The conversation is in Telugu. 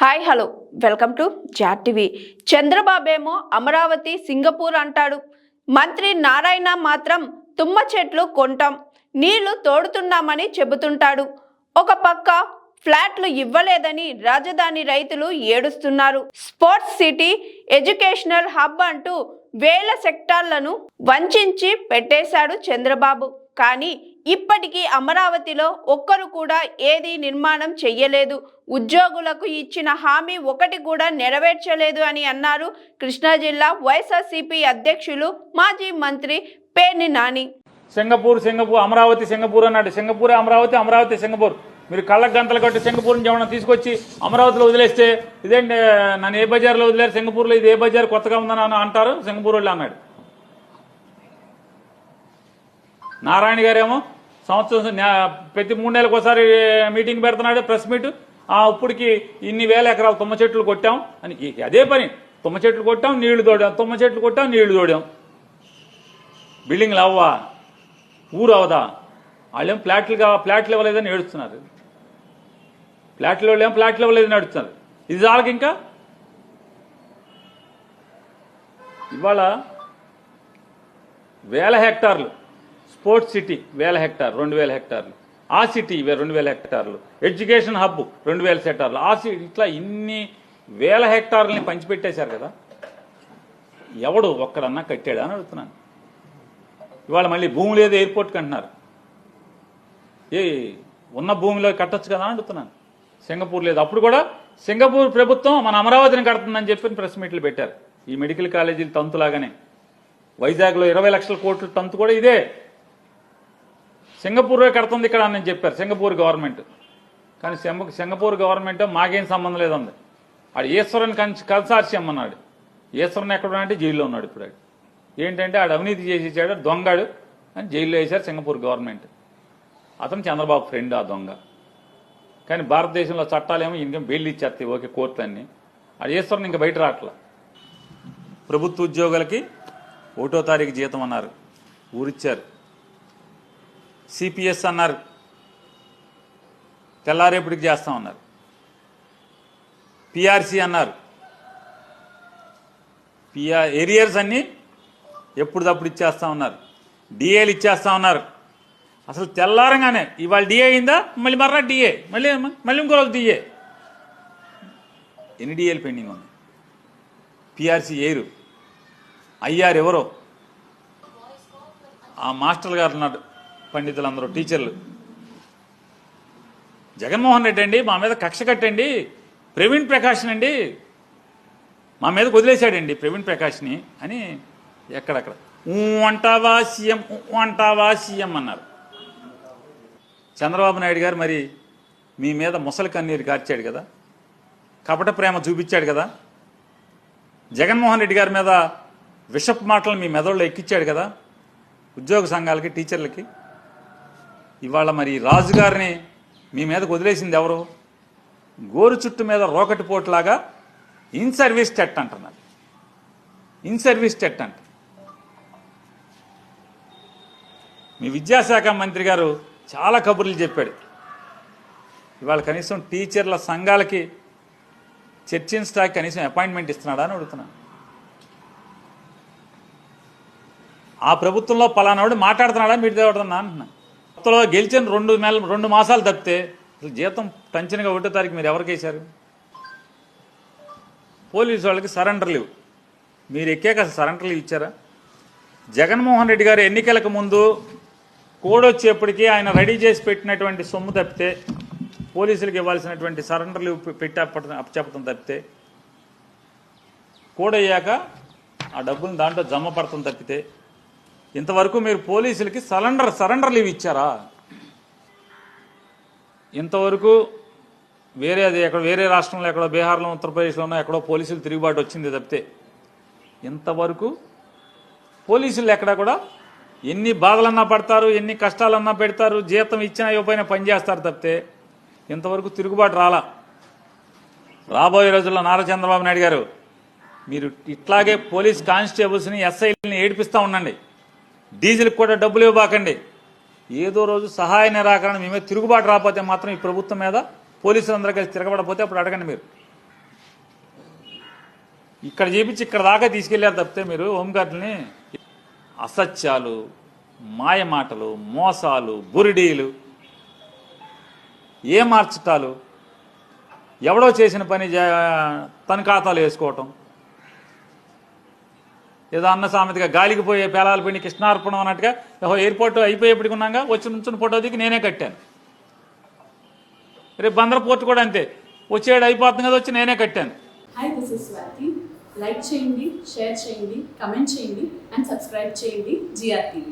Hi hello welcome to Jat TV. చంద్రబాబేమో అమరావతి సింగపూర్ అంటాడు. మంత్రి నారాయణ మాత్రం తుమ్మ చెట్లు కొంటాం, నీళ్లు తోడుతున్నామని చెబుతుంటాడు. ఒక పక్క ఫ్లాట్లు ఇవ్వలేదని రాజధాని రైతులు ఏడుస్తున్నారు. స్పోర్ట్స్ సిటీ, ఎడ్యుకేషనల్ హబ్ అంటూ వేల సెక్టార్లను వంచి పెట్టేశాడు చంద్రబాబు. కానీ ఇప్పటికీ అమరావతిలో ఒక్కరు కూడా ఏది నిర్మాణం చెయ్యలేదు. ఉద్యోగులకు ఇచ్చిన హామీ ఒకటి కూడా నెరవేర్చలేదు అని అన్నారు కృష్ణా జిల్లా వైఎస్ఆర్సీపీ అధ్యక్షులు మాజీ మంత్రి పేర్ని నాని. సింగపూర్ అమరావతి సింగపూర్ అన్నాడు. Singapore Amaravati, Amaravati Singapore. మీరు కళ్ళకు గంతలు కట్టి సింగపూర్ నుంచి ఏమన్నా తీసుకొచ్చి అమరావతిలో వదిలేస్తే ఇదేంటి నన్ను ఏ బజార్లో వదిలేరు, సింగపూర్లో ఇది ఏ బజార్ కొత్తగా ఉందని అంటారు సింగపూర్ వాళ్ళు అన్నాడు. నారాయణ గారేమో సంవత్సరం ప్రతి 3 నెలలకు ఒకసారి మీటింగ్ పెడుతున్నాడు, ప్రెస్ మీట్. ఇప్పటికి ఇన్ని వేల ఎకరాలు తుమ్మ చెట్లు కొట్టాం అని అదే పని. తుమ్మ చెట్లు కొట్టాం, నీళ్లు తోడాం, తుమ్మ చెట్లు కొట్టాం, నీళ్లు తోడాం. బిల్డింగ్లు అవ్వా, ఊరు అవదా? వాళ్ళేం ఫ్లాట్లు ఇవ్వలేదని ఏడుస్తున్నారు. ఫ్లాట్లు ఇవ్వలేదని ఏడుస్తున్నారు. ఇది చాలకి ఇంకా ఇవాళ వేల హెక్టార్లు స్పోర్ట్స్ సిటీ 1000 హెక్టార్లు, 2000 హెక్టార్లు. ఆ సిటీ 2000 హెక్టార్లు. ఎడ్యుకేషన్ హబ్ 2000 హెక్టార్లు. ఆ సిటీ ఇట్లా ఇన్ని వేల హెక్టార్లని పంచిపెట్టేశారు కదా. ఎవడు ఒక్కడన్నా కట్టాడా అని అడుగుతున్నాను. ఇవాళ మళ్ళీ భూమి లేదు ఎయిర్పోర్ట్కి అంటున్నారు. ఉన్న భూమిలో కట్టొచ్చు కదా అని అడుగుతున్నాను. సింగపూర్ లేదు. అప్పుడు కూడా సింగపూర్ ప్రభుత్వం మన అమరావతిని కడుతుందని చెప్పి ప్రెస్ మీట్లు పెట్టారు. ఈ మెడికల్ కాలేజీలు తంతులాగానే వైజాగ్లో 20 లక్షల కోట్ల తంతు కూడా ఇదే. సింగపూరే కడుతుంది ఇక్కడ అని చెప్పారు సింగపూర్ గవర్నమెంట్. కానీ సింగపూర్ గవర్నమెంట్ మాకేం సంబంధం లేదండి. ఆడు ఈశ్వరన్ కన్సార్షియం అన్నాడు. ఈశ్వరన్ ఎక్కడ అంటే జైల్లో ఉన్నాడు ఇప్పుడు. ఏంటంటే ఆడు అవినీతి చేసి ఇచ్చాడు, దొంగాడు అని జైల్లో వేశారు సింగపూర్ గవర్నమెంట్. అతను చంద్రబాబు ఫ్రెండ్ ఆ దొంగ. కానీ భారతదేశంలో చట్టాలేమో ఇంకేం బెయిల్ ఇచ్చేస్తాయి ఓకే కోర్టులన్నీ. ఆడు ఈశ్వరన్ ఇంకా బయట రావట్లా. ప్రభుత్వ ఉద్యోగులకి 1వ తారీఖు జీతం అన్నారు, ఊరిచ్చారు. సిపిఎస్ అన్నారు, తెల్లారేపటికి చేస్తామన్నారు. పిఆర్సీ అన్నారు, ఏరియర్స్ అన్నీ ఎప్పుడుదప్పుడు ఇచ్చేస్తామన్నారు. డిఏలు ఇచ్చేస్తామన్నారు. అసలు తెల్లారంగానే ఇవాళ డిఏ అయిందా, మళ్ళీ మర్రా డిఏ, మళ్ళీ ఇంకో రోజు డిఏ. ఎన్ని డిఏలు పెండింగ్ ఉంది? పిఆర్సీ ఏరు అయ్యారు ఎవరో ఆ మాస్టర్లు గారు ఉన్నారు, పండితులందరూ టీచర్లు. జగన్మోహన్ రెడ్డి అండి మా మీద కక్ష కట్టండి, ప్రవీణ్ ప్రకాష్ని అండి మా మీదకి వదిలేశాడండి ప్రవీణ్ ప్రకాష్ని అని ఎక్కడక్కడ అంటావా సీఎం అన్నారు. చంద్రబాబు నాయుడు గారు మరి మీ మీద ముసలి కన్నీరు కార్చాడు కదా, కపట ప్రేమ చూపించాడు కదా. జగన్మోహన్ రెడ్డి గారి మీద విషపు మాటలు మీ మెదడులో ఎక్కించాడు కదా ఉద్యోగ సంఘాలకి, టీచర్లకి. ఇవాళ మరి రాజుగారిని మీ మీదకు వదిలేసింది ఎవరు? గోరు చుట్టు మీద రోకటి పోట్లాగా ఇన్ సర్వీస్ టెట్ అంటున్నారు. ఇన్ సర్వీస్ టెట్ అంట. మీ విద్యాశాఖ మంత్రి గారు చాలా కబుర్లు చెప్పాడు. ఇవాళ కనీసం టీచర్ల సంఘాలకి చర్చించడానికి కనీసం అపాయింట్మెంట్ ఇస్తున్నాడా అని అడుగుతున్నాను. ఆ ప్రభుత్వంలో పలానాడు మాట్లాడుతున్నాడా మీరు దేవడుతున్నా అంటున్నా. కొత్తలో గెలిచిన 2 మాసాలు తప్పితే అసలు జీతం టంచనగా 1వ తారీఖు మీరు ఎవరికి వేశారు? పోలీసు వాళ్ళకి సరెండర్ లీవ్ మీరు ఎక్కాక అసలు సరెండర్ లీవ్ ఇచ్చారా? జగన్మోహన్ రెడ్డి గారు ఎన్నికలకు ముందు కోడొచ్చేప్పటికీ ఆయన రెడీ చేసి పెట్టినటువంటి సొమ్ము తప్పితే, పోలీసులకు ఇవ్వాల్సినటువంటి సరెండర్ లీవ్ పెట్టి అప్పచెప్పడం తప్పితే, కోడయ్యాక ఆ డబ్బులు దాంట్లో జమ పడటం తప్పితే ఇంతవరకు మీరు పోలీసులకి సరెండర్ లీవ్ ఇచ్చారా? ఇంతవరకు వేరే రాష్ట్రంలో ఎక్కడో బీహార్లో, ఉత్తరప్రదేశ్లోనో ఎక్కడో పోలీసులు తిరుగుబాటు వచ్చింది తప్పితే ఇంతవరకు పోలీసులు ఎక్కడా కూడా ఎన్ని బాధలన్నా పడతారు, ఎన్ని కష్టాలన్నా పెడతారు, జీతం ఇచ్చినా ఇవ్వకపోయినా పనిచేస్తారు తప్పితే ఇంతవరకు తిరుగుబాటు రాలా. రాబోయే రోజుల్లో నారా చంద్రబాబు నాయుడు గారు మీరు ఇట్లాగే పోలీస్ కానిస్టేబుల్స్ని, ఎస్ఐని ఏడిపిస్తూ ఉండండి. డీజిల్కి కూడా డబ్బులు ఇవ్వబాకండి. ఏదో రోజు సహాయ నిరాకరణ మీ మీద తిరుగుబాటు రాకపోతే మాత్రం ఈ ప్రభుత్వం మీద పోలీసులందరూ కలిసి తిరగబడపోతే అప్పుడు అడగండి మీరు. ఇక్కడ చేపించి ఇక్కడ దాకా తీసుకెళ్లారు తప్పితే మీరు హోంగార్డుని అసత్యాలు, మాయ మాటలు, మోసాలు, బురిడీలు, ఏ మార్చటాలు, ఎవడో చేసిన పని తన ఖాతాలు వేసుకోవటం, ఏదో అన్న సామెతగా గాలికి పోయే పేలాలు పోయి కృష్ణార్పణం అన్నట్టుగా ఎయిర్పోర్ట్ అయిపోయేప్పటికి ఉన్నాగా వచ్చి నుంచుని ఫోటో దిగి నేనే కట్టాను. రేపు బందర్ పోర్ట్ కూడా అంతే, వచ్చేడు అయిపోతుంది కదా వచ్చి నేనే కట్టాను. Hi, this is Swathi. Like చేయండి, షేర్ చేయండి, కమెంట్ చేయండి అండ్ సబ్స్క్రైబ్ చేయండి GR TV.